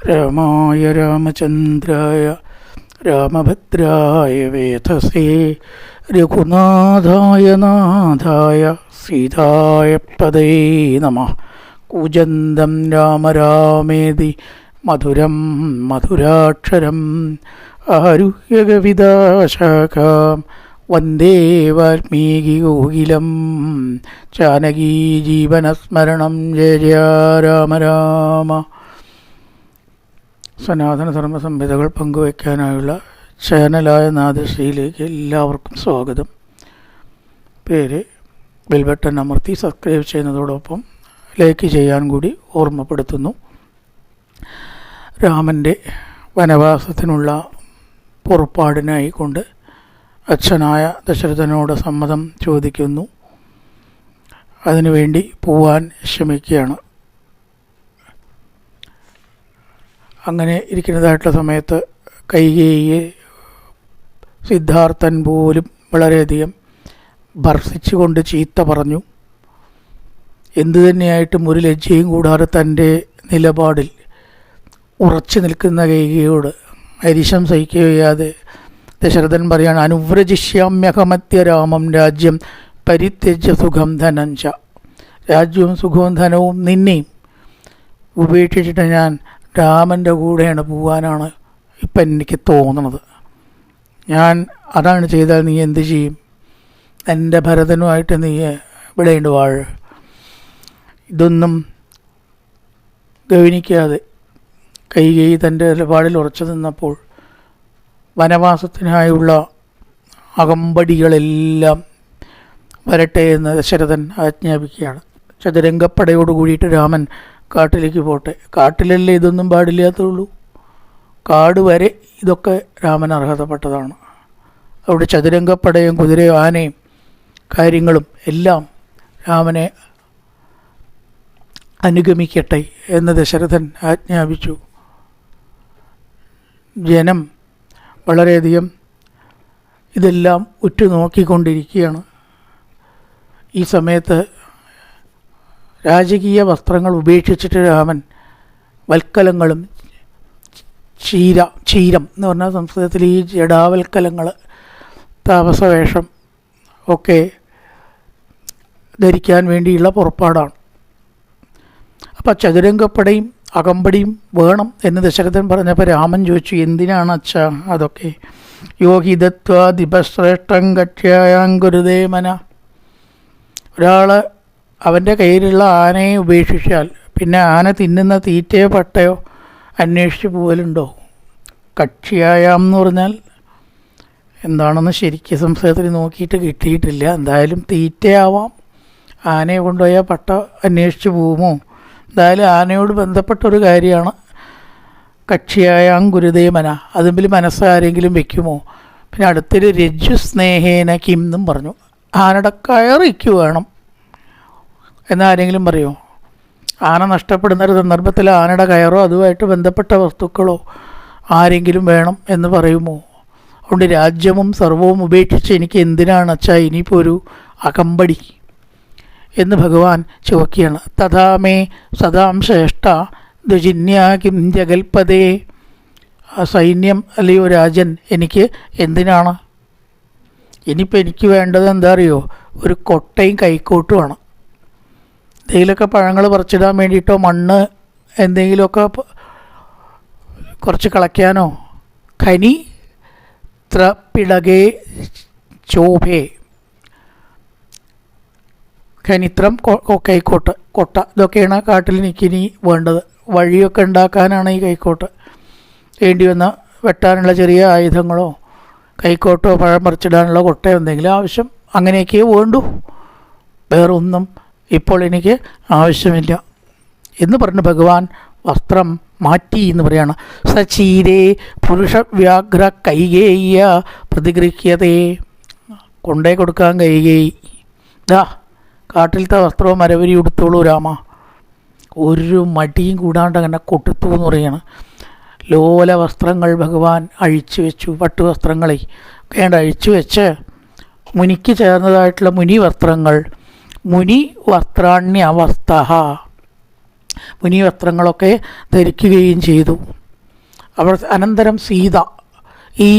രാമായ രാമചന്ദ്രായ രാമഭദ്രായ വേധസേ രഘുനാഥായ നാഥായ സീതായ പദേ നമഃ. കൂജന്തം രാമ രാമേതി മധുരം മധുരാക്ഷരം ആരുഹ്യ കവിതാശാഖാം വന്ദേ വാൽമീകികോകിലം. ജാനകീ ജീവനസ്മരണം ജയ ജയ രാമ രാമ. സനാതനധർമ്മ സംഹിതകൾ പങ്കുവയ്ക്കാനായുള്ള ചാനലായ നാദശ്രീയിലേക്ക് എല്ലാവർക്കും സ്വാഗതം. പേര് ബെൽ ബട്ടൺ അമർത്തി സബ്സ്ക്രൈബ് ചെയ്യുന്നതോടൊപ്പം ലൈക്ക് ചെയ്യാൻ കൂടി ഓർമ്മപ്പെടുത്തുന്നു. രാമൻ്റെ വനവാസത്തിനുള്ള പുറപ്പാടിനായി കൊണ്ട് അച്ഛനായ ദശരഥനോട് സമ്മതം ചോദിക്കുന്നു. അതിനുവേണ്ടി പോവാൻ ശ്രമിക്കുകയാണ്. അങ്ങനെ ഇരിക്കുന്നതായിട്ടുള്ള സമയത്ത് കൈകേയിയെ സിദ്ധാർത്ഥൻ പോലും വളരെയധികം ഭർഷിച്ചുകൊണ്ട് ചീത്ത പറഞ്ഞു. എന്തു തന്നെയായിട്ടും ഒരു ലജ്ജയും കൂടാതെ തൻ്റെ നിലപാടിൽ ഉറച്ചു നിൽക്കുന്ന കൈകേയിയോട് അരിശം സഹിക്കുകയാതെ ദശരഥൻ പറയാണ്, അനുവ്രജിഷ്യാമ്യഹമത്യ രാമം രാജ്യം പരിത്യജ്യ സുഖം ധനം ച. രാജ്യവും സുഖവും ധനവും നിന്നെയും ഉപേക്ഷിച്ചിട്ട് ഞാൻ രാമൻ്റെ കൂടെയാണ് പോകാനാണ് ഇപ്പം എനിക്ക് തോന്നുന്നത്. ഞാൻ അതാണ് ചെയ്താൽ നീ എന്ത് ചെയ്യും? എൻ്റെ ഭരതനുമായിട്ട് നീ ഇവിടെയുണ്ട് വാഴ. ഇതൊന്നും ഗൗനിക്കാതെ കൈകേയി തൻ്റെ നിലപാടിൽ ഉറച്ചു നിന്നപ്പോൾ വനവാസത്തിനായുള്ള അകമ്പടികളെല്ലാം വരട്ടെ എന്ന് ദശരഥൻ ആജ്ഞാപിക്കുകയാണ്. ചതുരംഗപ്പടയോട് കൂടിയിട്ട് രാമൻ കാട്ടിലേക്ക് പോട്ടെ. കാട്ടിലല്ലേ ഇതൊന്നും പാടില്ലാത്തുള്ളൂ, കാട് വരെ ഇതൊക്കെ രാമൻ അർഹതപ്പെട്ടതാണ്. അവിടെ ചതുരംഗപ്പടയും കുതിരയും ആനയും കാര്യങ്ങളും എല്ലാം രാമനെ അനുഗമിക്കട്ടെ എന്ന് ദശരഥൻ ആജ്ഞാപിച്ചു. ജനം വളരെയധികം ഇതെല്ലാം ഉറ്റുനോക്കിക്കൊണ്ടിരിക്കുകയാണ്. ഈ സമയത്ത് രാജകീയ വസ്ത്രങ്ങൾ ഉപേക്ഷിച്ചിട്ട് രാമൻ വൽക്കലങ്ങളും ചീരം എന്ന് പറഞ്ഞാൽ സംസ്കൃതത്തിൽ ഈ ജടാവൽക്കലങ്ങൾ, താപസവേഷം ഒക്കെ ധരിക്കാൻ വേണ്ടിയുള്ള പുറപ്പാടാണ്. അപ്പം ചതുരംഗപ്പടയും അകമ്പടിയും വേണം എന്ന് ദശരഥൻ പറഞ്ഞപ്പോൾ രാമൻ ചോദിച്ചു, എന്തിനാണ് അച്ഛാ അതൊക്കെ? യോഗിതത്വാദിപശ്രേഷ്ഠം കക്ഷ്യായാങ്കുരുതേ മന. ഒരാൾ അവൻ്റെ കയ്യിലുള്ള ആനയെ ഉപേക്ഷിച്ചാൽ പിന്നെ ആന തിന്നുന്ന തീറ്റയോ പട്ടയോ അന്വേഷിച്ച് പോകലുണ്ടോ? കക്ഷിയായാം എന്ന് പറഞ്ഞാൽ എന്താണെന്ന് ശരിക്കും സംസ്കൃതത്തിൽ നോക്കിയിട്ട് കിട്ടിയിട്ടില്ല. എന്തായാലും തീറ്റയാവാം. ആനയെ കൊണ്ടുപോയാൽ പട്ട അന്വേഷിച്ച് പോകുമോ? എന്തായാലും ആനയോട് ബന്ധപ്പെട്ടൊരു കാര്യമാണ് കക്ഷിയായാം ഗുരുദേവന. അതിൽ മനസ്സ് ആരെങ്കിലും വെക്കുമോ? പിന്നെ അടുത്തൊരു രജ്ജു സ്നേഹേന കിം എന്നും പറഞ്ഞു. ആനയുടെ കയറിക്ക് വേണം എന്നാരെങ്കിലും പറയുമോ? ആന നഷ്ടപ്പെടുന്ന ഒരു സന്ദർഭത്തിൽ ആനയുടെ കയറോ അതുമായിട്ട് ബന്ധപ്പെട്ട വസ്തുക്കളോ ആരെങ്കിലും വേണം എന്ന് പറയുമോ? അതുകൊണ്ട് രാജ്യവും സർവവും ഉപേക്ഷിച്ച് എനിക്ക് എന്തിനാണ് അച്ഛാ ഇനിയിപ്പോൾ ഒരു അകമ്പടി എന്ന് ഭഗവാൻ ചുവക്കിയാണ്. തഥാമേ സദാം ശ്രേഷ്ഠ ദ്വിജിന്യാകിം ജഗൽപദേ. ആ സൈന്യം അല്ലയോ രാജൻ എനിക്ക് എന്തിനാണ്? ഇനിയിപ്പോൾ എനിക്ക് വേണ്ടത് എന്താ അറിയോ? ഒരു കൊട്ടയും കൈക്കോട്ടുമാണ്. എന്തെങ്കിലുമൊക്കെ പഴങ്ങൾ പറിച്ചിടാൻ വേണ്ടിയിട്ടോ മണ്ണ് എന്തെങ്കിലുമൊക്കെ കുറച്ച് കളയ്ക്കാനോ. ഖനി ത്രപിടകേ ചോഭേ. ഖനിത്രം കൈക്കോട്ട്, കൊട്ട, ഇതൊക്കെയാണ് കാട്ടിൽ എനിക്കിനി വേണ്ടത്. വഴിയൊക്കെ ഉണ്ടാക്കാനാണ് ഈ കൈക്കോട്ട്. വേണ്ടി വന്ന വെട്ടാനുള്ള ചെറിയ ആയുധങ്ങളോ കൈക്കോട്ടോ പഴം പറിച്ചിടാനുള്ള കൊട്ടയോ എന്തെങ്കിലും ആവശ്യം അങ്ങനെയൊക്കെ വേണ്ടു. വേറൊന്നും ഇപ്പോൾ എനിക്ക് ആവശ്യമില്ല എന്ന് പറഞ്ഞ് ഭഗവാൻ വസ്ത്രം മാറ്റി എന്ന് പറയാണ്. സചീരേ പുരുഷവ്യാഘ്ര കൈകേയ പ്രതിഗൃഹ്യതേ. കൊണ്ടേ കൊടുക്കാൻ കൈകേയി. ദാ കാട്ടിലത്തെ വസ്ത്രവും മരവരി ഉടുത്തോളൂ രാമ. ഒരു മടിയും കൂടാണ്ട് അങ്ങനെ കൊടുത്തു എന്ന് പറയാണ്. ലോല വസ്ത്രങ്ങൾ ഭഗവാൻ അഴിച്ചു വെച്ചു. പട്ടുവസ്ത്രങ്ങളെ വേണ്ട അഴിച്ചു വെച്ച് മുനിക്ക് ചേർന്നതായിട്ടുള്ള മുനി വസ്ത്രങ്ങൾ, മുനി വസ്ത്രാണ്യവസ്ഥ, മുനി വസ്ത്രങ്ങളൊക്കെ ധരിക്കുകയും ചെയ്തു. അനന്തരം സീത ഈ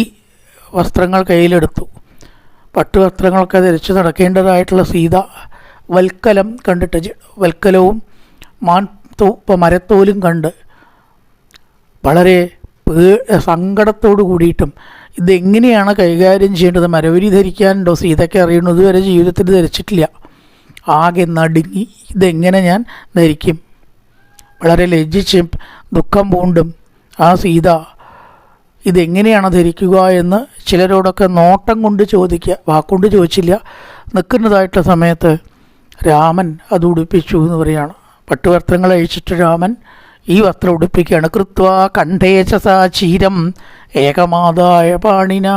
വസ്ത്രങ്ങൾ കയ്യിലെടുത്തു. പട്ടുവസ്ത്രങ്ങളൊക്കെ ധരിച്ച് നടക്കേണ്ടതായിട്ടുള്ള സീത വൽക്കലം കണ്ടിട്ട്, വൽക്കലവും മരത്തോലും കണ്ട് വളരെ സങ്കടത്തോടു കൂടിയിട്ടും ഇതെങ്ങനെയാണ് കൈകാര്യം ചെയ്യേണ്ടത്, മരവരി ധരിക്കാനുണ്ടോ സീതയ്ക്ക് അറിയണു, ഇതുവരെ ജീവിതത്തിൽ ധരിച്ചിട്ടില്ല, ആകെ നടുങ്ങി ഇതെങ്ങനെ ഞാൻ ധരിക്കും. വളരെ ലജ്ജിച്ചും ദുഃഖം പൂണ്ടും ആ സീത ഇതെങ്ങനെയാണ് ധരിക്കുക എന്ന് ചിലരോടൊക്കെ നോട്ടം കൊണ്ട് ചോദിക്കുക, വാക്കുകൊണ്ട് ചോദിച്ചില്ല. നിൽക്കുന്നതായിട്ടുള്ള സമയത്ത് രാമൻ അത് ഉടുപ്പിച്ചു എന്ന് പറയുകയാണ്. പട്ടുവസ്ത്രങ്ങൾ അഴിച്ചിട്ട് രാമൻ ഈ വസ്ത്രം ഉടുപ്പിക്കുകയാണ്. കൃത്വ കണ്ഠേശസ ചീരം ഏകമാതായ പാണിന.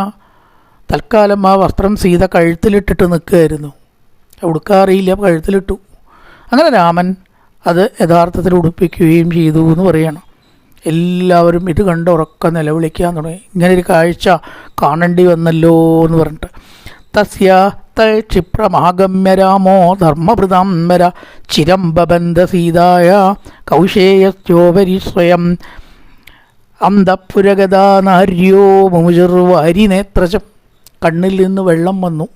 തൽക്കാലം ആ വസ്ത്രം സീത കഴുത്തിലിട്ടിട്ട് നിൽക്കുകയായിരുന്നു, ഉടുക്കാറിയില്ല, കഴുത്തിലിട്ടു. അങ്ങനെ രാമൻ അത് യഥാർത്ഥത്തിൽ ഉടുപ്പിക്കുകയും ചെയ്തു എന്ന് പറയുകയാണ്. എല്ലാവരും ഇത് കണ്ട് ഉറക്കം നിലവിളിക്കാൻ തുടങ്ങി. ഇങ്ങനൊരു കാഴ്ച കാണേണ്ടി വന്നല്ലോ എന്ന് പറഞ്ഞിട്ട്. തസ്യ ക്ഷിപ്രമാഗമ്യ രാമോ ധർമ്മഭൃതാംബര ചിരം ബബന്ധ സീതായ കൗശേയോപരി സ്വയം അന്തഃപുരഗതാ നാര്യോ മുമുചുർവാരി നേത്രചം. കണ്ണിൽ നിന്ന് വെള്ളം വന്നു,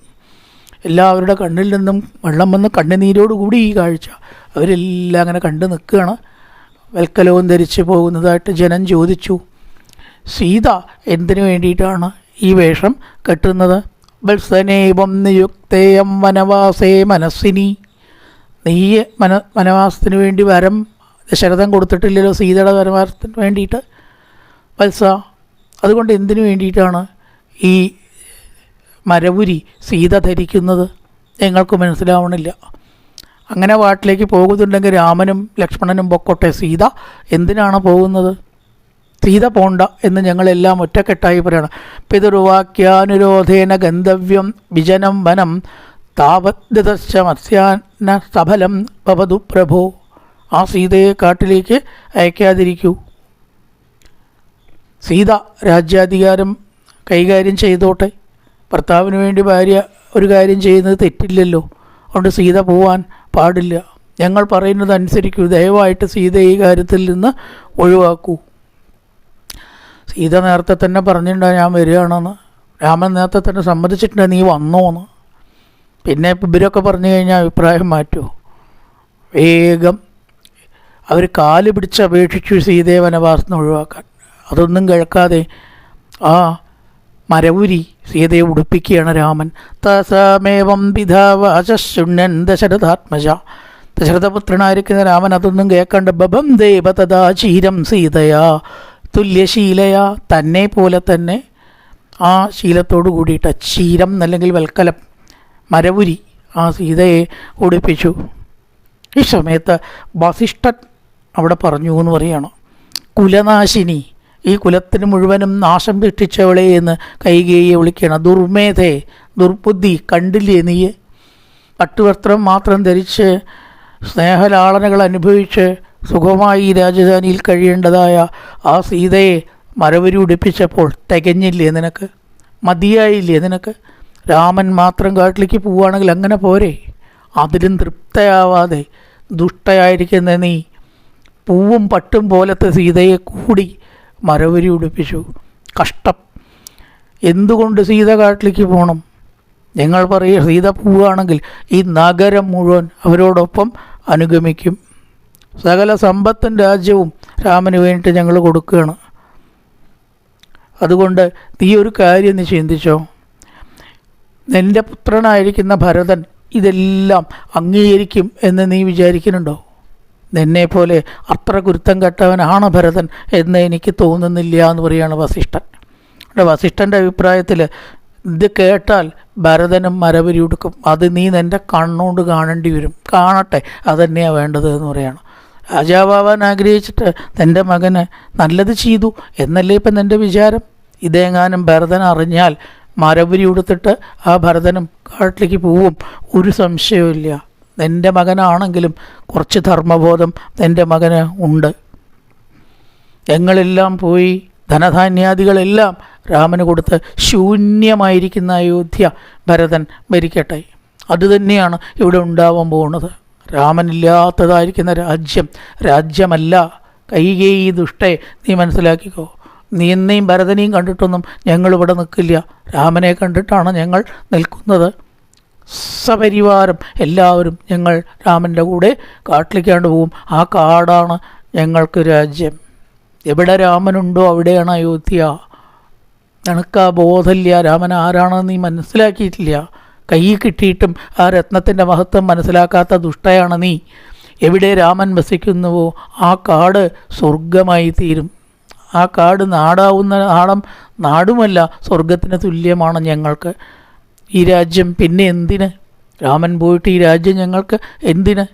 എല്ലാവരുടെ കണ്ണിൽ നിന്നും വെള്ളം വന്ന് കണ്ണുനീരോടുകൂടി ഈ കാഴ്ച അവരെല്ലാം അങ്ങനെ കണ്ടു നിൽക്കുകയാണ്. വൽക്കലവും ധരിച്ച് പോകുന്നതായിട്ട് ജനം ചോദിച്ചു, സീത എന്തിനു വേണ്ടിയിട്ടാണ് ഈ വേഷം കെട്ടുന്നത്? വത്സനേവം നിയുക്തേയം വനവാസേ മനസ്സിനി. നീ വനവാസത്തിന് വേണ്ടി വരം ദശരഥൻ കൊടുത്തിട്ടില്ലല്ലോ സീതയുടെ വനവാസത്തിന് വേണ്ടിയിട്ട്. വത്സ, അതുകൊണ്ട് എന്തിനു വേണ്ടിയിട്ടാണ് ഈ മരവുരി സീത ധരിക്കുന്നത്? ഞങ്ങൾക്ക് മനസ്സിലാവണില്ല. അങ്ങനെ വാട്ടിലേക്ക് പോകുന്നുണ്ടെങ്കിൽ രാമനും ലക്ഷ്മണനും പൊക്കോട്ടെ, സീത എന്തിനാണ് പോകുന്നത്? സീത പോണ്ട എന്ന് ഞങ്ങളെല്ലാം ഒറ്റക്കെട്ടായി പറയണം. പിതൃവാക്യാനുരോധേന ഗന്ധവ്യം വിജനം വനം താവദ്ദശ മത്സ്യാന സഫലം ഭവതു പ്രഭോ. ആ സീതയെ കാട്ടിലേക്ക് അയക്കാതിരിക്കൂ. സീത രാജ്യാധികാരം കൈകാര്യം ചെയ്തോട്ടെ. ഭർത്താവിന് വേണ്ടി ഭാര്യ ഒരു കാര്യം ചെയ്യുന്നത് തെറ്റില്ലല്ലോ. അതുകൊണ്ട് സീത പോവാൻ പാടില്ല. ഞങ്ങൾ പറയുന്നത് അനുസരിക്കൂ. ദയവായിട്ട് സീത ഈ കാര്യത്തിൽ നിന്ന് ഒഴിവാക്കൂ. സീത നേരത്തെ തന്നെ പറഞ്ഞിട്ടുണ്ടാകും ഞാൻ വരികയാണെന്ന്. രാമൻ നേരത്തെ തന്നെ സമ്മതിച്ചിട്ടുണ്ട് നീ വന്നോന്ന്. പിന്നെ ഇവരൊക്കെ പറഞ്ഞു കഴിഞ്ഞാൽ അഭിപ്രായം മാറ്റുമോ? വേഗം അവർ കാല് പിടിച്ച് അപേക്ഷിച്ചു സീതയെ വനവാസത്തിന് ഒഴിവാക്കാൻ. അതൊന്നും കേൾക്കാതെ ആ മരവുരി സീതയെ ഉടുപ്പിക്കുകയാണ് രാമൻ. തസമേവം പിതാവാചുണ്ണൻ ദശരഥാത്മജ. ദശരഥപുത്രനായിരിക്കുന്ന രാമൻ അതൊന്നും കേൾക്കണ്ട. ബഭം ദേവ തഥാ ചീരം സീതയാ തുല്യശീലയാ. തന്നെ പോലെ തന്നെ ആ ശീലത്തോടു കൂടിയിട്ട് ചീരം അല്ലെങ്കിൽ വൽക്കലം മരവുരി ആ സീതയെ ഉടുപ്പിച്ചു. ഈ സമയത്ത് വസിഷ്ഠൻ അവിടെ പറഞ്ഞു എന്ന് പറയുകയാണ്, കുലനാശിനി, ഈ കുലത്തിന് മുഴുവനും നാശം സൃഷ്ടിച്ചവളെ എന്ന് കൈകേയിയെ വിളിക്കുകയാണ്. ദുർമേധേ, ദുർബുദ്ധി, കണ്ടില്ലേ നീ? പട്ടുവസ്ത്രം മാത്രം ധരിച്ച് സ്നേഹലാളനകൾ അനുഭവിച്ച് സുഖമായി രാജധാനിയിൽ കഴിയേണ്ടതായ ആ സീതയെ മരവരി ഉടുപ്പിച്ചപ്പോൾ തികഞ്ഞില്ലേ നിനക്ക്? മതിയായില്ലേ നിനക്ക്? രാമൻ മാത്രം കാട്ടിലേക്ക് പോവുകയാണെങ്കിൽ അങ്ങനെ പോരെ? അതിലും തൃപ്തയാവാതെ ദുഷ്ടയായിരിക്കുന്ന നീ പൂവും പട്ടും പോലത്തെ സീതയെ കൂടി മരവരി ഉടുപ്പിച്ചു. കഷ്ടം. എന്തുകൊണ്ട് സീത കാട്ടിലേക്ക് പോകണം? ഞങ്ങൾ പറയുക സീത പോവുകയാണെങ്കിൽ ഈ നഗരം മുഴുവൻ അവരോടൊപ്പം അനുഗമിക്കും. സകല സമ്പത്തും രാജ്യവും രാമന് വേണ്ടിയിട്ട് ഞങ്ങൾ കൊടുക്കുകയാണ്. അതുകൊണ്ട് നീ ഒരു കാര്യം നീ ചിന്തിച്ചോ, നിൻ്റെ പുത്രനായിരിക്കുന്ന ഭരതൻ ഇതെല്ലാം അംഗീകരിക്കും എന്ന് നീ വിചാരിക്കുന്നുണ്ടോ? നിന്നെപ്പോലെ അത്ര കുരുത്തം കെട്ടവനാണ് ഭരതൻ എന്ന് എനിക്ക് തോന്നുന്നില്ല എന്ന് പറയുകയാണ് വസിഷ്ഠൻ. വസിഷ്ഠൻ്റെ അഭിപ്രായത്തിൽ ഇത് കേട്ടാൽ ഭരതനും മരവരി ഉടുക്കും. അത് നീ നിൻ്റെ കണ്ണുകൊണ്ട് കാണേണ്ടി വരും. കാണട്ടെ, അതുതന്നെയാണ് വേണ്ടത് എന്ന് പറയുകയാണ്. രാജാവാൻ ആഗ്രഹിച്ചിട്ട് തൻ്റെ മകന് നല്ലത് ചെയ്തു എന്നല്ലേ ഇപ്പം നിൻ്റെ വിചാരം? ഇതെങ്ങാനും ഭരതൻ അറിഞ്ഞാൽ മരവരി ഉടുത്തിട്ട് ആ ഭരതനും കാട്ടിലേക്ക് പോവും, ഒരു സംശയവുമില്ല. നിൻ്റെ മകനാണെങ്കിലും കുറച്ച് ധർമ്മബോധം നിൻ്റെ മകന് ഉണ്ട്. ഞങ്ങളെല്ലാം പോയി ധനധാന്യാദികളെല്ലാം രാമന് കൊടുത്ത് ശൂന്യമായിരിക്കുന്ന അയോധ്യ ഭരതൻ ഭരിക്കട്ടെ. അതുതന്നെയാണ് ഇവിടെ ഉണ്ടാവാൻ പോകുന്നത്. രാമനില്ലാത്തതായിരിക്കുന്ന രാജ്യമല്ല. കൈകേയി ദുഷ്ടേ, നീ മനസ്സിലാക്കിക്കോ. നീ എന്നെയും ഭരതനെയും കണ്ടിട്ടൊന്നും ഞങ്ങളിവിടെ നിൽക്കില്ല. രാമനെ കണ്ടിട്ടാണ് ഞങ്ങൾ നിൽക്കുന്നത്. സപരിവാരം എല്ലാവരും ഞങ്ങൾ രാമൻ്റെ കൂടെ കാട്ടിലേക്കാണ്ട് പോവും. ആ കാടാണ് ഞങ്ങൾക്ക് രാജ്യം. എവിടെ രാമനുണ്ടോ അവിടെയാണ് അയോധ്യ. നിനക്ക് ആ ബോധമില്ല. രാമൻ ആരാണെന്ന് നീ മനസ്സിലാക്കിയിട്ടില്ല. കൈ കിട്ടിയിട്ടും ആ രത്നത്തിൻ്റെ മഹത്വം മനസ്സിലാക്കാത്ത ദുഷ്ടയാണ് നീ. എവിടെ രാമൻ വസിക്കുന്നുവോ ആ കാട് സ്വർഗമായി തീരും. ആ കാട് നാടാവുന്ന നാടുമല്ല, സ്വർഗത്തിന് തുല്യമാണ് ഞങ്ങൾക്ക്. ഈ രാജ്യം പിന്നെ എന്തിന്? രാമൻ പോയിട്ട് ഈ രാജ്യം ഞങ്ങൾക്ക് എന്തിന്?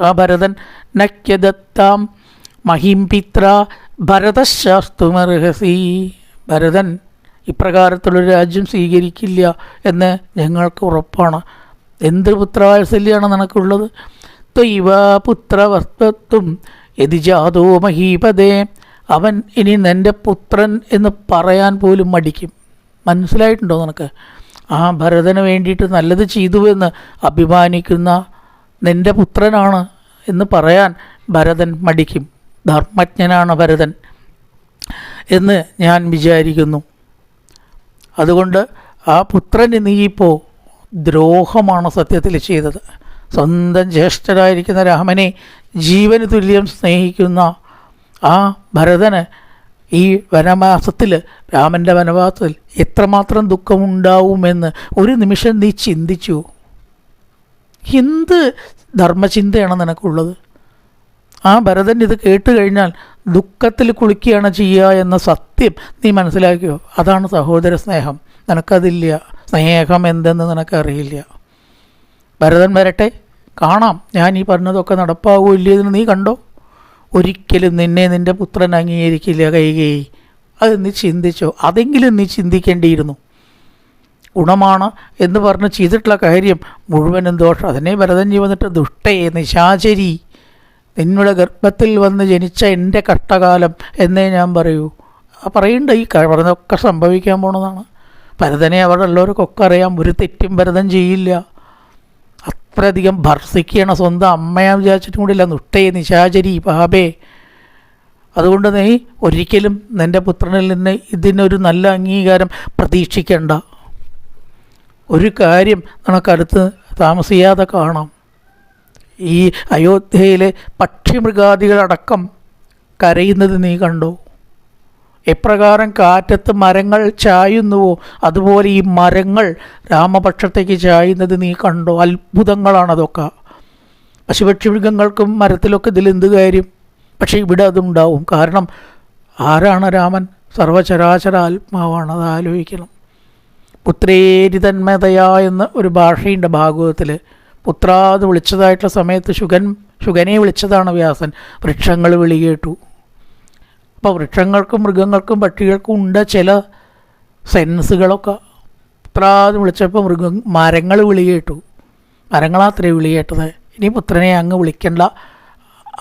ആ ഭരതൻ നക്യദത്താം മഹിംപിത്ര ഭരതശാസ്തുമർഹസി. ഭരതൻ ഇപ്രകാരത്തിലൊരു രാജ്യം സ്വീകരിക്കില്ല എന്ന് ഞങ്ങൾക്ക് ഉറപ്പാണ്. എന്ത് പുത്രവാത്സല്യമാണ് നിനക്കുള്ളത്? ത്വൈവ പുത്രവർത്തത്വം യതിജാതോ മഹീപദേ. അവൻ ഇനി നിൻ്റെ പുത്രൻ എന്ന് പറയാൻ പോലും മടിക്കും. മനസ്സിലായിട്ടുണ്ടോ നിനക്ക്? ആ ഭരതന് വേണ്ടിയിട്ട് നല്ലത് ചെയ്തുവെന്ന് അഭിമാനിക്കുന്ന നിൻ്റെ പുത്രനാണ് എന്ന് പറയാൻ ഭരതൻ മടിക്കും. ധർമ്മജ്ഞനാണ് ഭരതൻ എന്ന് ഞാൻ വിചാരിക്കുന്നു. അതുകൊണ്ട് ആ പുത്രന് നീയിപ്പോൾ ദ്രോഹമാണ് സത്യത്തിൽ ചെയ്തത്. സ്വന്തം ജ്യേഷ്ഠരായിരിക്കുന്ന രാമനെ ജീവന് തുല്യം സ്നേഹിക്കുന്ന ആ ഭരതന് ഈ വനവാസത്തിൽ, രാമൻ്റെ വനവാസത്തിൽ എത്രമാത്രം ദുഃഖമുണ്ടാവുമെന്ന് ഒരു നിമിഷം നീ ചിന്തിച്ചു? എന്ത് ധർമ്മചിന്തയാണ് നിനക്കുള്ളത്? ആ ഭരതൻ ഇത് കേട്ട് കഴിഞ്ഞാൽ ദുഃഖത്തിൽ കുളിക്കുകയാണ് ചെയ്യുക എന്ന സത്യം നീ മനസ്സിലാക്കിയോ? അതാണ് സഹോദര സ്നേഹം. നിനക്കതില്ല. സ്നേഹം എന്തെന്ന് നിനക്കറിയില്ല. ഭരതൻ വരട്ടെ, കാണാം ഞാൻ ഈ പറഞ്ഞതൊക്കെ നടപ്പാവോ ഇല്ലയെന്ന് നീ കണ്ടോ. ഒരിക്കലും നിന്നെ നിൻ്റെ പുത്രൻ അംഗീകരിക്കില്ല കൈകേയി. അത് നീ ചിന്തിച്ചോ? അതെങ്കിലും നീ ചിന്തിക്കേണ്ടിയിരുന്നു. ഗുണമാണ് എന്ന് പറഞ്ഞ് ചെയ്തിട്ടുള്ള കാര്യം മുഴുവനും ദോഷം. അതിനെ ഭരതൻ വന്നിട്ട് ദുഷ്ടയെ, നിശാചരി, നിങ്ങളുടെ ഗർഭത്തിൽ വന്ന് ജനിച്ച എൻ്റെ കഷ്ടകാലം എന്നേ ഞാൻ പറയൂ. പറയണ്ട, ഈ പറഞ്ഞതൊക്കെ സംഭവിക്കാൻ പോണതാണ്. ഭരതനെ അവിടെ ഉള്ളവർക്കൊക്കെ അറിയാം. ഒരു തെറ്റും ഭരതൻ ചെയ്യില്ല. അത്രയധികം ഭർസിക്കുകയാണ് സ്വന്തം അമ്മയാ വിചാരിച്ചിട്ടും കൂടിയില്ല. ദുഷ്ടയെ, നിശാചരി, പാപേ. അതുകൊണ്ട് നീ ഒരിക്കലും നിൻ്റെ പുത്രനിൽ നിന്ന് ഇതിനൊരു നല്ല അംഗീകാരം പ്രതീക്ഷിക്കേണ്ട. ഒരു കാര്യം നിനക്കടുത്ത് താമസിയാതെ കാണാം. ഈ അയോധ്യയിലെ പക്ഷിമൃഗാദികളടക്കം കരയുന്നത് നീ കണ്ടോ? എപ്രകാരം കാറ്റത്ത് മരങ്ങൾ ചായുന്നുവോ അതുപോലെ ഈ മരങ്ങൾ രാമപക്ഷത്തേക്ക് ചായുന്നത് നീ കണ്ടോ? അത്ഭുതങ്ങളാണതൊക്കെ. പശുപക്ഷി മൃഗങ്ങൾക്കും മരത്തിലൊക്കെ ഇതിലെന്ത് കാര്യം? പക്ഷേ ഇവിടെ അതുണ്ടാവും. കാരണം ആരാണ് രാമൻ? സർവചരാചര ആത്മാവാണ്. അത് ആലോചിക്കണം. പുത്രേരിതന്മതയാ എന്ന ഒരു ഭാഷയുണ്ട് ഭാഗവതത്തിൽ. പുത്രാത് വിളിച്ചതായിട്ടുള്ള സമയത്ത് ശുഗനെ വിളിച്ചതാണ് വ്യാസൻ. വൃക്ഷങ്ങൾ വിളി കേട്ടു. അപ്പോൾ വൃക്ഷങ്ങൾക്കും മൃഗങ്ങൾക്കും പക്ഷികൾക്കും ഉണ്ട് ചില സെൻസുകളൊക്കെ. പുത്രാത് വിളിച്ചപ്പോൾ മരങ്ങൾ വിളി കേട്ടു. മരങ്ങളാത്രേ വിളി കേട്ടത്. ഇനി പുത്രനെ അങ്ങ് വിളിക്കേണ്ട.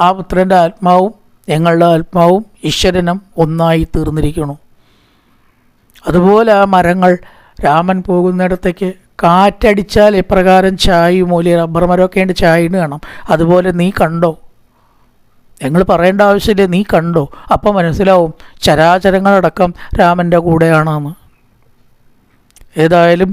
ആ പുത്രൻ്റെ ആത്മാവും ഞങ്ങളുടെ ആത്മാവും ഈശ്വരനും ഒന്നായി തീർന്നിരിക്കുന്നു. അതുപോലെ ആ മരങ്ങൾ രാമൻ പോകുന്നിടത്തേക്ക് കാറ്റടിച്ചാൽ എപ്രകാരം ചായുമൂലി, റബ്ബർ മരമൊക്കെ ഉണ്ട് ചായന് കാണാം. അതുപോലെ നീ കണ്ടോ? ഞങ്ങൾ പറയേണ്ട ആവശ്യമില്ല, നീ കണ്ടോ? അപ്പം മനസ്സിലാവും ചരാചരങ്ങളടക്കം രാമൻ്റെ കൂടെയാണെന്ന്. ഏതായാലും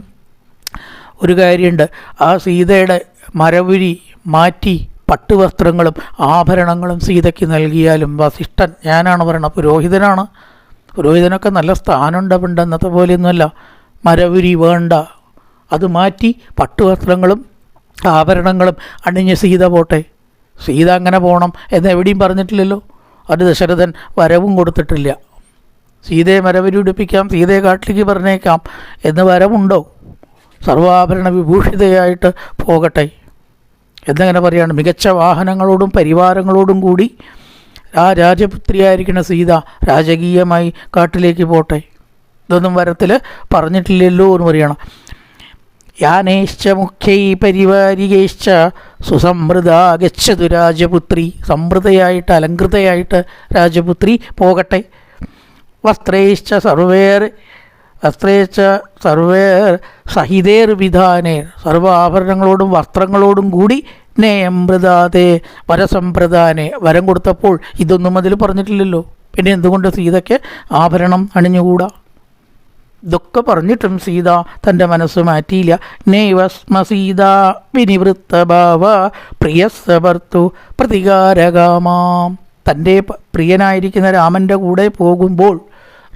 ഒരു കാര്യമുണ്ട്. ആ സീതയുടെ മരവുരി മാറ്റി പട്ടുവസ്ത്രങ്ങളും ആഭരണങ്ങളും സീതയ്ക്ക് നൽകിയാലും വസിഷ്ഠൻ, ഞാനാണ് പറയണത്, പുരോഹിതനാണ്. പുരോഹിതനൊക്കെ നല്ല സ്ഥാനമുണ്ട്. പണ്ട് അന്നത്തെ പോലെയൊന്നുമല്ല. മരവുരി വേണ്ട, അത് മാറ്റി പട്ടുവസ്ത്രങ്ങളും ആഭരണങ്ങളും അണിഞ്ഞ് സീത പോട്ടെ. സീത അങ്ങനെ പോകണം എന്ന് എവിടെയും പറഞ്ഞിട്ടില്ലല്ലോ. അത് ദശരഥൻ വരവും കൊടുത്തിട്ടില്ല. സീതയെ മരവരി ഉടുപ്പിക്കാം, സീതയെ കാട്ടിലേക്ക് പറഞ്ഞേക്കാം എന്ന് വരവുണ്ടോ? സർവാഭരണ വിഭൂഷിതയായിട്ട് പോകട്ടെ എന്നങ്ങനെ പറയാണ്. മികച്ച വാഹനങ്ങളോടും പരിവാരങ്ങളോടും കൂടി ആ രാജപുത്രിയായിരിക്കുന്ന സീത രാജകീയമായി കാട്ടിലേക്ക് പോട്ടെ. ഇതൊന്നും വരത്തിൽ പറഞ്ഞിട്ടില്ലല്ലോ എന്ന് പറയണം. യാനേശ്ച മുഖ്യൈ പരിവാരികൈശ്ച സുസമൃത ഗച്ഛതു രാജപുത്രി. സമൃദ്ധയായിട്ട് അലങ്കൃതയായിട്ട് രാജപുത്രി പോകട്ടെ. വസ്ത്രേശ്ച സർവേർ സഹിതേർ വിധാനേ. സർവ്വ ആഭരണങ്ങളോടും വസ്ത്രങ്ങളോടും കൂടി നേയം പ്രദാതേ വരസംപ്രദാനെ. വരം കൊടുത്തപ്പോൾ ഇതൊന്നും അതിൽ പറഞ്ഞിട്ടില്ലല്ലോ. പിന്നെ എന്തുകൊണ്ട് സീതയ്ക്ക് ആഭരണം അണിഞ്ഞുകൂടാ? ഇതൊക്കെ പറഞ്ഞിട്ടും സീത തൻ്റെ മനസ്സ് മാറ്റിയില്ല. നൈവസ്മ സീത വിനിവൃത്തഭാവ പ്രിയസഭർത്തു പ്രതികാരകാമാം. തൻ്റെ പ്രിയനായിരിക്കുന്ന രാമൻ്റെ കൂടെ പോകുമ്പോൾ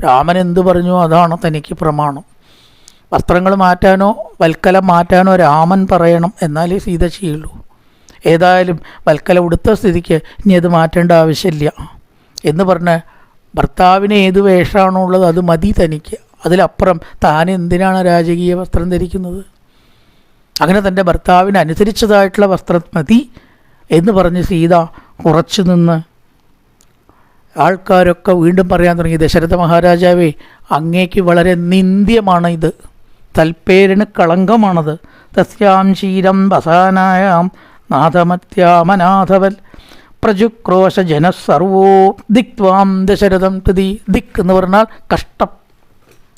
രാമൻ എന്തു പറഞ്ഞു അതാണ് തനിക്ക് പ്രമാണം. വസ്ത്രങ്ങൾ മാറ്റാനോ വൽക്കലം മാറ്റാനോ രാമൻ പറയണം, എന്നാലേ സീത ചെയ്യുള്ളൂ. ഏതായാലും വൽക്കലം ഉടുത്ത സ്ഥിതിക്ക് ഇനി അത് മാറ്റേണ്ട ആവശ്യമില്ല എന്ന് പറഞ്ഞ് ഭർത്താവിന് ഏത് വേഷമാണോ ഉള്ളത് അത് മതി തനിക്ക്, അതിലപ്പുറം താൻ എന്തിനാണ് രാജകീയ വസ്ത്രം ധരിക്കുന്നത്? അങ്ങനെ തൻ്റെ ഭർത്താവിന് അനുസരിച്ചതായിട്ടുള്ള വസ്ത്രം മതി എന്ന് പറഞ്ഞ് സീത ഉറച്ചു നിന്ന് ആൾക്കാരൊക്കെ വീണ്ടും പറയാൻ തുടങ്ങി, ദശരഥ മഹാരാജാവേ, അങ്ങേക്ക് വളരെ നിന്ദ്യമാണ് ഇത്, തൽപ്പേരിന് കളങ്കമാണത്. തസ്യാം ശീലം വസാനായാം നാഥമത്യാമനാഥവൽ പ്രജുക്രോശ ജനസർവോ ദിക്വാം ദശരഥം പ്രതി. ദിക്ക് എന്ന് പറഞ്ഞാൽ കഷ്ടം.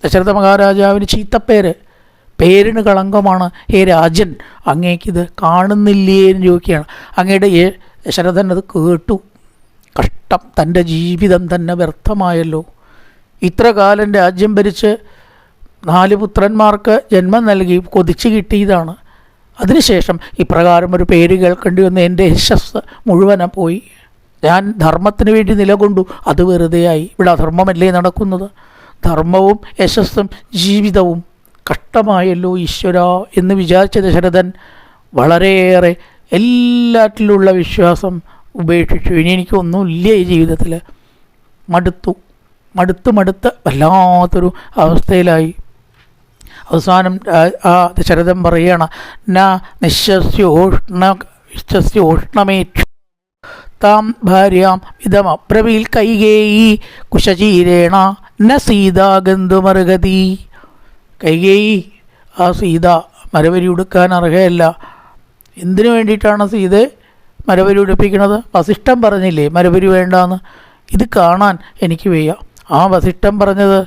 ദശരഥ മഹാരാജാവിന് ചീത്തപ്പേര്, പേരിന് കളങ്കമാണ്. ഹേ രാജൻ, അങ്ങേക്കിത് കാണുന്നില്ലേ എന്ന് ചോദിക്കുകയാണ്. അങ്ങയുടെ ദശരഥൻ അത് കേട്ടു. കഷ്ടം, തൻ്റെ ജീവിതം തന്നെ വ്യർത്ഥമായല്ലോ. ഇത്ര കാലം രാജ്യം ഭരിച്ച് 4 പുത്രന്മാർക്ക് ജന്മം നൽകി കൊതിച്ചു കിട്ടിയതാണ്. അതിനുശേഷം ഇപ്രകാരം ഒരു പേര് കേൾക്കേണ്ടി വന്ന് എൻ്റെ യശസ് മുഴുവനെ പോയി. ഞാൻ ധർമ്മത്തിന് വേണ്ടി നിലകൊണ്ടു, അത് വെറുതെയായി. ഇവിടെ അധർമ്മമല്ലേ നടക്കുന്നത്? ധർമ്മവും യശസ്സും ജീവിതവും കഷ്ടമായല്ലോ ഈശ്വര എന്ന് വിചാരിച്ച ദശരഥൻ വളരെയേറെ എല്ലാറ്റിലുള്ള വിശ്വാസം ഉപേക്ഷിച്ചു. ഇനി എനിക്കൊന്നുമില്ല ഈ ജീവിതത്തിൽ, മടുത്ത് വല്ലാത്തൊരു അവസ്ഥയിലായി. അവസാനം ആ ദശരഥൻ പറയുകയാണ്, നിശ്ചസ്യോഷ്ണമേക്ഷു താം ഭാര്യാം ഇതമബ്രവീൽ കൈകേയി കുശചീരേണ ന സീതാ ഗന്ധുമർഹതി. കൈകേയി, ആ സീത മരവരി ഉടുക്കാൻ അർഹയല്ല. എന്തിനു വേണ്ടിയിട്ടാണ് സീതയെ മരവരി ഉടുപ്പിക്കുന്നത്? വസിഷ്ഠൻ പറഞ്ഞില്ലേ മരവരി വേണ്ടാന്ന്. ഇത് കാണാൻ എനിക്ക് വയ്യ. ആ വസിഷ്ഠൻ പറഞ്ഞത്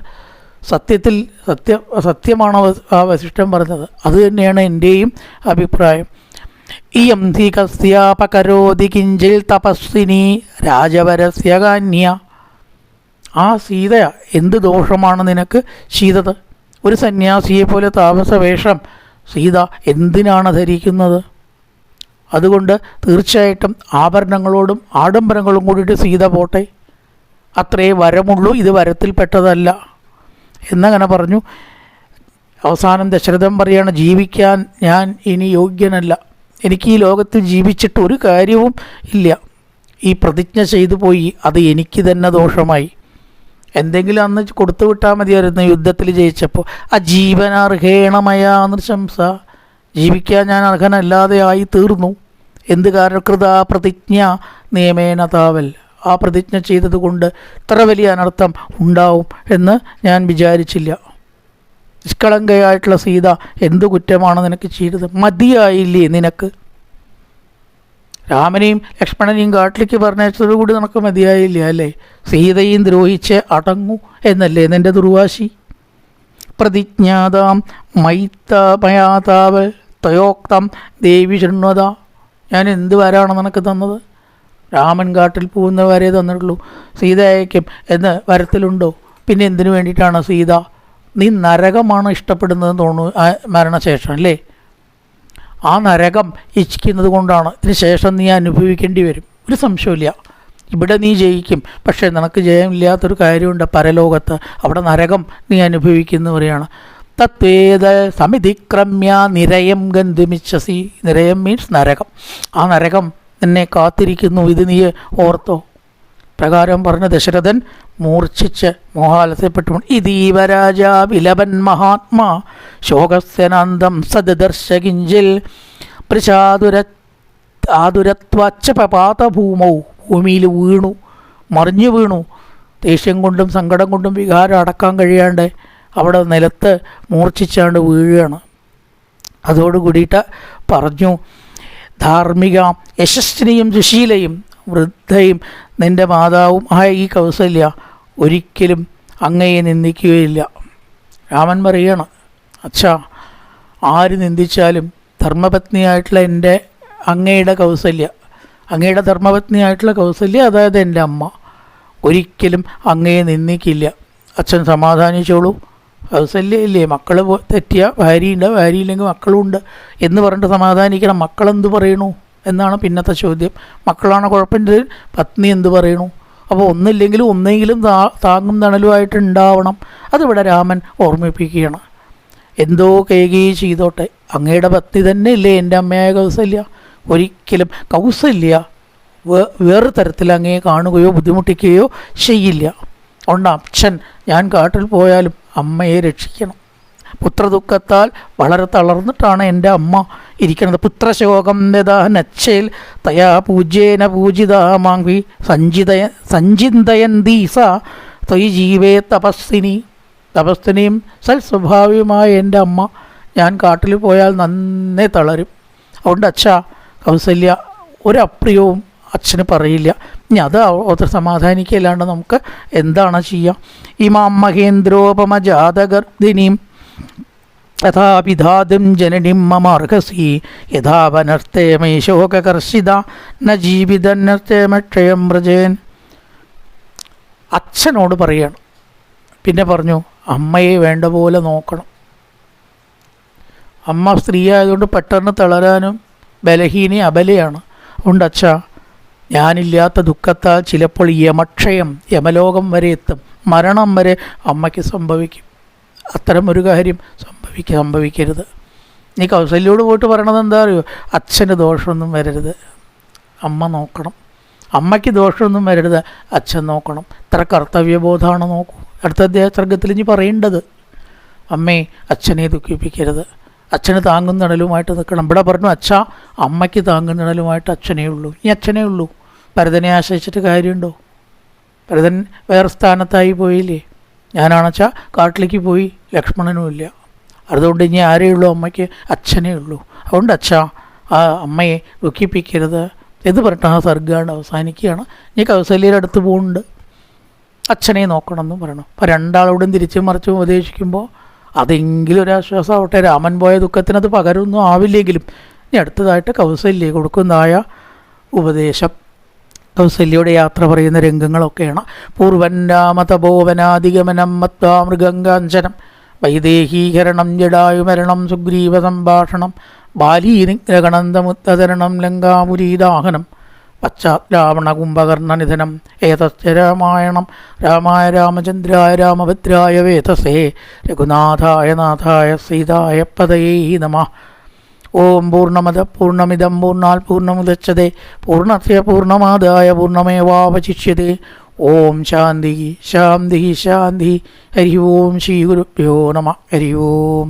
സത്യമാണ്. ആ വസിഷ്ഠൻ പറഞ്ഞത് അത് തന്നെയാണ് എൻ്റെയും അഭിപ്രായം. ഇയം ധികസ്യാപകരോതി കിഞ്ചിൽ തപസ്വിനി രാജവരസ്യ കാന്യ. ആ സീത എന്ത് ദോഷമാണ് നിനക്ക് ചെയ്തത്? ഒരു സന്യാസിയെപ്പോലെ താമസവേഷം സീത എന്തിനാണ് ധരിക്കുന്നത്? അതുകൊണ്ട് തീർച്ചയായിട്ടും ആഭരണങ്ങളോടും ആഡംബരങ്ങളും കൂടിയിട്ട് സീത പോട്ടെ, അത്രേ വരമുള്ളൂ, ഇത് വരത്തിൽപ്പെട്ടതല്ല എന്നങ്ങനെ പറഞ്ഞു. അവസാനം ദശരഥൻ പറയാണ്, ജീവിക്കാൻ ഞാൻ ഇനി യോഗ്യനല്ല, എനിക്ക് ഈ ലോകത്ത് ജീവിച്ചിട്ട് ഒരു കാര്യവും ഇല്ല. ഈ പ്രതിജ്ഞ ചെയ്തു പോയി, അത് എനിക്ക് തന്നെ ദോഷമായി. എന്തെങ്കിലും അന്ന് കൊടുത്തു വിട്ടാൽ മതിയായിരുന്നു യുദ്ധത്തിൽ ജയിച്ചപ്പോൾ. ആ ജീവനർഹേണമയാ നൃശംസ, ജീവിക്കാൻ ഞാൻ അർഹനല്ലാതെ ആയി തീർന്നു. എന്ത് കാരണകൃത പ്രതിജ്ഞ നിയമേന താവൽ. ആ പ്രതിജ്ഞ ചെയ്തതുകൊണ്ട് ഇത്ര വലിയ അനർത്ഥം ഉണ്ടാവും എന്ന് ഞാൻ വിചാരിച്ചില്ല. നിഷ്കളങ്കയായിട്ടുള്ള സീത എന്തു കുറ്റമാണ് നിനക്ക് ചെയ്തത്? മതിയായില്ലേ നിനക്ക്? രാമനെയും ലക്ഷ്മണനെയും കാട്ടിലേക്ക് പറഞ്ഞയച്ചതോടുകൂടി നിനക്ക് മതിയായില്ല അല്ലേ? സീതയും ദ്രോഹിച്ച് അടങ്ങൂ എന്നല്ലേ നിൻ്റെ ദുർവാശി? പ്രതിജ്ഞാതാം മൈത്തമയാതാവ് തയോക്തം ദേവി ശൃണ്വത. ഞാൻ എന്ത് വരാണ് നിനക്ക് തന്നത്? രാമൻ കാട്ടിൽ പോകുന്ന വരെ തന്നിട്ടുള്ളൂ. സീത അയക്കും എന്ന് വരത്തിലുണ്ടോ? പിന്നെ എന്തിനു വേണ്ടിയിട്ടാണ് സീത? നീ നരകമാണ് ഇഷ്ടപ്പെടുന്നതെന്ന് തോന്നുന്നു മരണശേഷം അല്ലേ? ആ നരകം ഇച്ഛിക്കുന്നത് കൊണ്ടാണ്. ഇതിന് ശേഷം നീ അനുഭവിക്കേണ്ടി വരും, ഒരു സംശയമില്ല. ഇവിടെ നീ ജയിക്കും, പക്ഷേ നിനക്ക് ജയമില്ലാത്തൊരു കാര്യമുണ്ട് പരലോകത്ത്. അവിടെ നരകം നീ അനുഭവിക്കുന്നവരെയാണ്. തത്വേദ സമിതിക്രമ്യ നിരയം ഗന്ധുമിച്ഛസി. നിരയം മീൻസ് നരകം. ആ നരകം നിന്നെ കാത്തിരിക്കുന്നു, ഇത് നീ ഓർത്തോ. പ്രകാരം പറഞ്ഞ ദശരഥൻ മൂർച്ഛിച്ച് മോഹാലസ്യപ്പെട്ടു. ഇതീവരാജ വിലപൻ മഹാത്മാ ശോകസ്യനാന്തം സദർശ കിഞ്ചിൽ പ്രചാതുരത്വാച്ചപാതഭൂമൗ. ഭൂമിയിൽ വീണു, മറിഞ്ഞു വീണു. ദേഷ്യം കൊണ്ടും സങ്കടം കൊണ്ടും വികാരം അടക്കാൻ കഴിയാണ്ട് അവിടെ നിലത്ത് മൂർച്ഛിച്ചാണ്ട് വീഴുകയാണ്. അതോടുകൂടിയിട്ട് പറഞ്ഞു, ധാർമ്മിക യശസ്വിനിയും സുശീലയും വൃദ്ധയും നിൻ്റെ മാതാവും ആയ ഈ കൗസല്യ ഒരിക്കലും അങ്ങയെ നിന്ദിക്കുകയില്ല. രാമൻ പറയണം, അച്ഛാ, ആര് നിന്ദിച്ചാലും ധർമ്മപത്നിയായിട്ടുള്ള അങ്ങയുടെ കൗസല്യ, അങ്ങയുടെ ധർമ്മപത്നിയായിട്ടുള്ള കൗസല്യ, അതായത് എൻ്റെ അമ്മ ഒരിക്കലും അങ്ങയെ നിന്ദിക്കില്ല. അച്ഛൻ സമാധാനിച്ചോളൂ, കൗസല്യയില്ലേ, മക്കൾ തെറ്റിയ ഭാര്യയുണ്ട്, ഭാര്യയില്ലെങ്കിൽ മക്കളുണ്ട് എന്ന് പറഞ്ഞിട്ട് സമാധാനിക്കണം. മക്കളെന്ത് പറയണു എന്നാണ് പിന്നത്തെ ചോദ്യം. മക്കളാണ് കുഴപ്പമില്ല, പത്നി എന്ത് പറയണു? അപ്പോൾ ഒന്നില്ലെങ്കിലും ഒന്നെങ്കിലും താങ്ങും തണലുമായിട്ട് ഉണ്ടാവണം. അതിവിടെ രാമൻ ഓർമ്മിപ്പിക്കുകയാണ്. എന്തോ കൈകേയി ചെയ്തോട്ടെ, അങ്ങയുടെ പത്നി തന്നെ ഇല്ലേ എൻ്റെ അമ്മയായ കൗസല്യ. ഒരിക്കലും കൗസല്യ വേറെ തരത്തിൽ അങ്ങയെ കാണുകയോ ബുദ്ധിമുട്ടിക്കുകയോ ചെയ്യില്ല. അതുകൊണ്ട് അച്ഛൻ ഞാൻ കാട്ടിൽ പോയാലും അമ്മയെ രക്ഷിക്കണം. പുത്രദുഃഖത്താൽ വളരെ തളർന്നിട്ടാണ് എൻ്റെ അമ്മ ഇരിക്കുന്നത്. പുത്രശോകം നച്ചേൽ തയാ പൂജ്യേന പൂജിതാമാങ്കി സഞ്ചിന്തയന്തീ സ ത്വയി ജീവേ തപസ്വിനിയും സൽസ്വഭാവിയുമായ എൻ്റെ അമ്മ ഞാൻ കാട്ടിൽ പോയാൽ നന്നേ തളരും. അതുകൊണ്ട് അച്ഛാ, കൗസല്യ ഒരപ്രിയവും അച്ഛന് പറയില്ല. ഇനി അത് സമാധാനിക്കല്ലാണ്ട് നമുക്ക് എന്താണ് ചെയ്യുക? ഇമാം മഹേന്ദ്രോപമജാതഗർദിനീം യഥാപിധാതും ജനനിം മമാർഹസി യഥാവനർത്തേ മേ ശോകകർഷിത ന ജീവിതനർത്തേമക്ഷയം വ്രജേൻ. അച്ഛനോട് പറയാണ്. പിന്നെ പറഞ്ഞു, അമ്മയെ വേണ്ട പോലെ നോക്കണം. അമ്മ സ്ത്രീ ആയതുകൊണ്ട് പെട്ടെന്ന് തളരാനും ബലഹീനി അബലയാണ്. അതുകൊണ്ട് അച്ഛാ, ഞാനില്ലാത്ത ദുഃഖത്താൽ ചിലപ്പോൾ യമക്ഷയം, യമലോകം വരെ എത്തും, മരണം വരെ അമ്മയ്ക്ക് സംഭവിക്കും. അത്തരം ഒരു കാര്യം സംഭവിക്കരുത്. നീ കൗസല്യോട് പോയിട്ട് പറയണത് എന്താ അറിയോ? അച്ഛന് ദോഷമൊന്നും വരരുത്, അമ്മ നോക്കണം. അമ്മയ്ക്ക് ദോഷമൊന്നും വരരുത്, അച്ഛൻ നോക്കണം. ഇത്ര കർത്തവ്യബോധമാണ്. നോക്കൂ, അടുത്ത സർഗത്തിൽ ഇനി പറയേണ്ടത്, അമ്മേ അച്ഛനെ ദുഃഖിപ്പിക്കരുത്, അച്ഛന് താങ്ങും തണലുമായിട്ട് നിൽക്കണം. ഇവിടെ പറഞ്ഞു, അച്ഛാ അമ്മയ്ക്ക് താങ്ങും തണലുമായിട്ട് അച്ഛനേ ഉള്ളൂ. ഇനി അച്ഛനേ ഉള്ളൂ. ഭരതനെ ആശ്രയിച്ചിട്ട് കാര്യമുണ്ടോ? ഭരതൻ വേറെ സ്ഥാനത്തായി പോയില്ലേ? ഞാനാണെച്ചാൽ കാട്ടിലേക്ക് പോയി, ലക്ഷ്മണനും ഇല്ല. അതുകൊണ്ട് ഇനി ആരേ ഉള്ളൂ? അമ്മയ്ക്ക് അച്ഛനേ ഉള്ളൂ. അതുകൊണ്ട് അച്ഛാ ആ അമ്മയെ ദുഃഖിപ്പിക്കരുത് എന്ന് പറഞ്ഞിട്ട് ആ സർഗ്ഗാണ്ട് അവസാനിക്കുകയാണ്. ഇനി കൗസല്യയുടെ അടുത്ത് പോകുന്നുണ്ട്, അച്ഛനെ നോക്കണം എന്നും പറയണം. അപ്പോൾ രണ്ടാളോടും തിരിച്ചും മറിച്ചും ഉപദേശിക്കുമ്പോൾ അതെങ്കിലും ഒരാശ്വാസമാവട്ടെ. രാമൻ പോയ ദുഃഖത്തിനത് പകരൊന്നും ആവില്ലെങ്കിലും ഇനി അടുത്തതായിട്ട് കൗസല്യ കൊടുക്കുന്നതായ ഉപദേശം, കൗസല്യയുടെ യാത്ര പറയുന്ന രംഗങ്ങളൊക്കെയാണ്. പൂർവൻ രാമതപോവനാധിഗമനം മത്വാ മൃഗങ്കാഞ്ചനം വൈദേഹീകരണം ജടായുമരണം സുഗ്രീവ സംഭാഷണം ബാലീനിഗ്രഗണന്തമുത്തരണം ലങ്കാപുരീദാഹനം പശ്ചാത് രാവണ കുംഭകർണനിധനം ഏതസ്യ രാമായണം രാമായ രാമചന്ദ്രായ രാമഭദ്രായ വേതസേ രഘുനാഥായ നാഥായ സീതായ പതയേ നമഃ. ഓം പൂർണ്ണമദ പൂർണ്ണമിദം പൂർണ്ണാത് പൂർണ്ണമുദച്യതേ പൂർണ്ണസ്യ പൂർണ്ണമാദായ പൂർണ്ണമേവാവശിഷ്യതേ. ഓം ശാന്തി ശാന്തി ശാന്തി. ഹരി ഓം ശ്രീ ഗുരുഭ്യോ നമഃ. ഹരി ഓം.